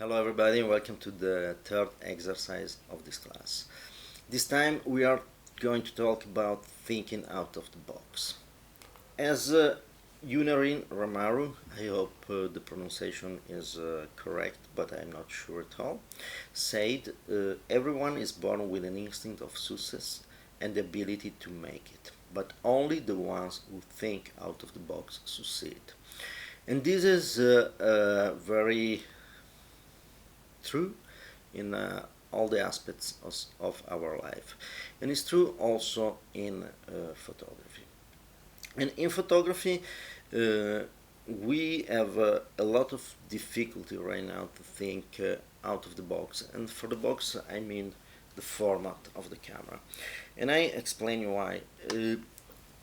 Hello everybody and welcome to the third exercise of this class. This time we are going to talk about thinking out of the box. As Yunarin Ramaru, I hope the pronunciation is correct, but I'm not sure at all, said everyone is born with an instinct of success and the ability to make it, but only the ones who think out of the box succeed. And this is very true in all the aspects of our life, and it's true also in photography. And in photography, we have a lot of difficulty right now to think out of the box, and for the box I mean the format of the camera, and I explain you why.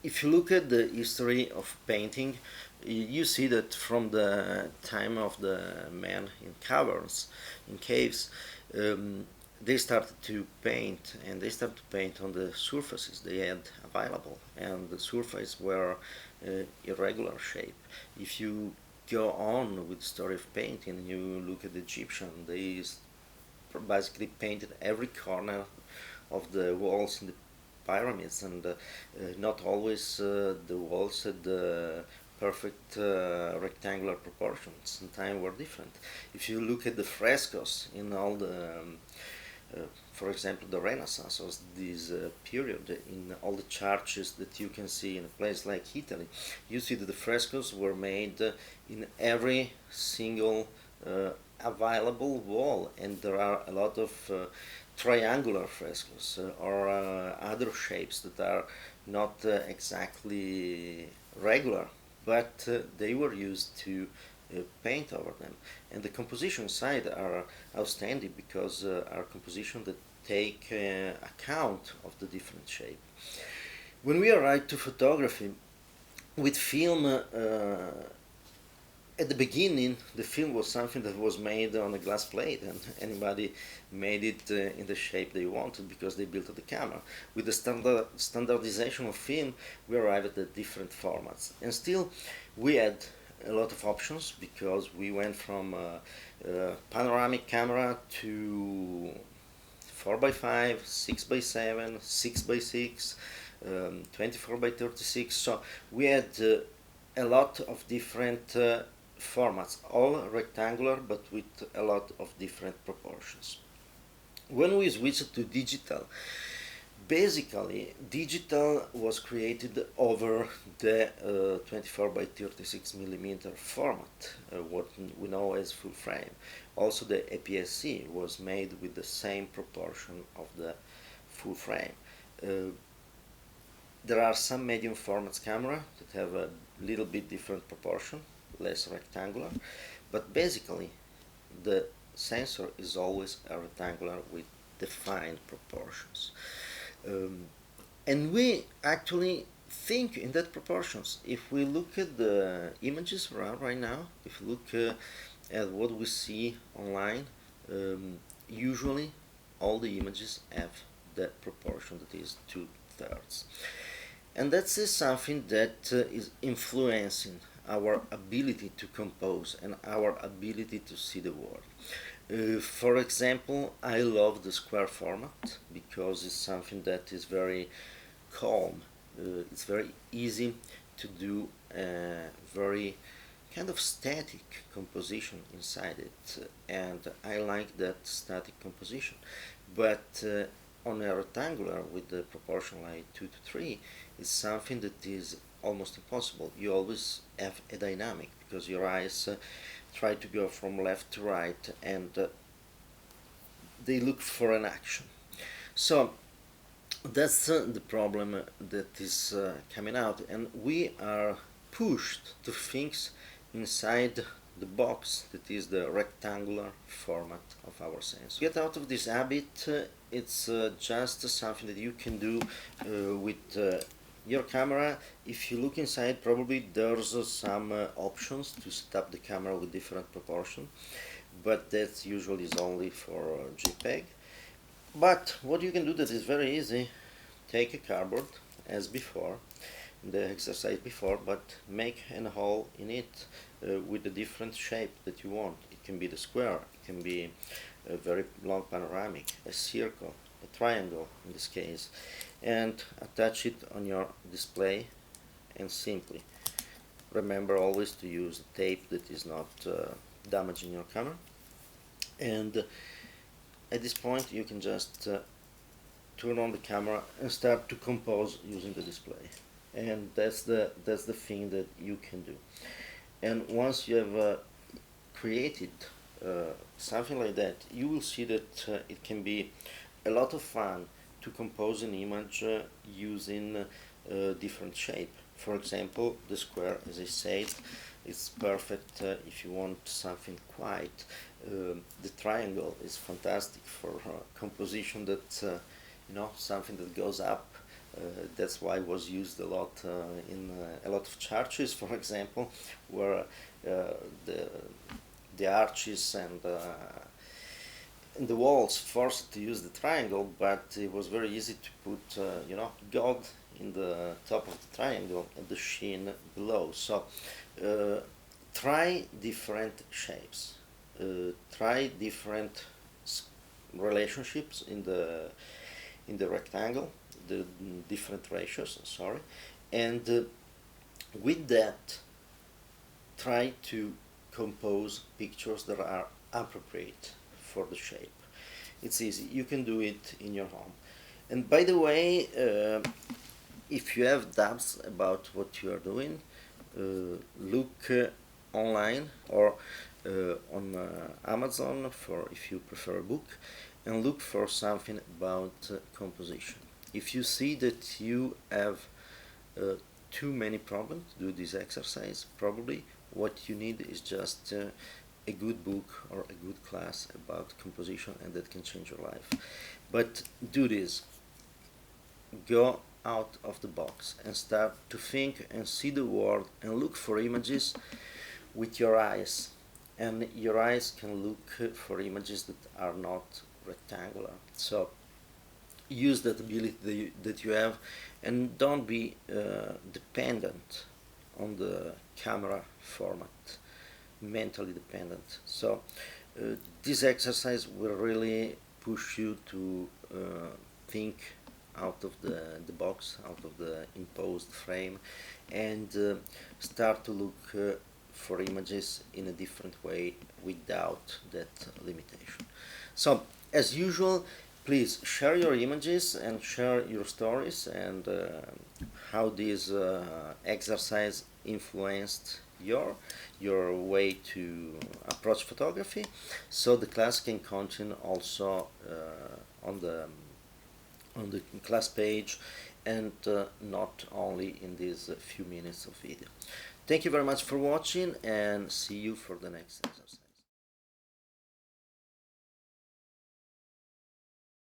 If you look at the history of painting, you see that from the time of the men in caves, they started to paint, and they started to paint on the surfaces they had available, and the surfaces were irregular shape. If you go on with the story of painting, you look at the Egyptian, they basically painted every corner of the walls in the pyramids, and not always the walls had the perfect rectangular proportions. Sometimes were different. If you look at the frescoes in all the for example, the Renaissance was this period in all the churches that you can see in a place like Italy. You see that the frescoes were made in every single available wall, and there are a lot of triangular frescoes or other shapes that are not exactly regular, but they were used to paint over them. And the composition side are outstanding because are composition that take account of the different shape. When we arrive to photography, with film, at the beginning, the film was something that was made on a glass plate, and anybody made it in the shape they wanted because they built the camera. With the standardization of film, we arrived at the different formats, and still we had a lot of options because we went from panoramic camera to 4x5, 6x7, 6x6, 24x36. So we had a lot of different formats, all rectangular but with a lot of different proportions. When we switched to digital, basically digital was created over the 24 by 36 millimeter format, what we know as full frame. Also the APS-C was made with the same proportion of the full frame. There are some medium formats camera that have a little bit different proportion, less rectangular, but basically the sensor is always a rectangular with defined proportions. And we actually think in that proportions. If we look at the images around right now, if you look at what we see online, usually all the images have that proportion that is 2/3. And that's something that is influencing our ability to compose and our ability to see the world. For example, I love the square format because it's something that is very calm. It's very easy to do a very kind of static composition inside it, and I like that static composition. But on a rectangular with the proportion like 2:3, it's something that is almost impossible. You always have a dynamic because your eyes try to go from left to right, and they look for an action. So that's the problem that is coming out, and we are pushed to things inside the box that is the rectangular format of our sense. Get out of this habit. It's just something that you can do with your camera. If you look inside, probably there's some options to set up the camera with different proportion, but that usually is only for JPEG. But what you can do that is very easy: take a cardboard as before, the exercise before, but make a hole in it with the different shape that you want. It can be the square, it can be a very long panoramic, a circle, a triangle in this case, and attach it on your display. And simply remember always to use tape that is not damaging your camera. And at this point you can just turn on the camera and start to compose using the display. And that's the thing that you can do. And once you have created something like that, you will see that it can be a lot of fun to compose an image using different shape. For example, the square, as I said, is perfect if you want something quiet. The triangle is fantastic for composition that something that goes up. That's why it was used a lot in a lot of churches, for example, where the arches and the walls forced to use the triangle, but it was very easy to put God in the top of the triangle and the sheen below. So try different shapes, try different relationships in the rectangle, the different ratios, sorry, and with that try to compose pictures that are appropriate for the shape. It's easy, you can do it in your home. And by the way, if you have doubts about what you are doing, look online or on Amazon for if you prefer a book, and look for something about composition. If you see that you have too many problems to do this exercise, probably what you need is just a good book or a good class about composition, and that can change your life. But do this. Go out of the box and start to think and see the world and look for images with your eyes. And your eyes can look for images that are not rectangular. So use that ability that you have, and don't be dependent on the camera format, mentally dependent. So this exercise will really push you to think out of the box, out of the imposed frame, and start to look for images in a different way without that limitation. So as usual, please share your images and share your stories, and how this exercise influenced your way to approach photography, so the class can continue also on the class page, and not only in these few minutes of video. Thank you very much for watching, and see you for the next exercise.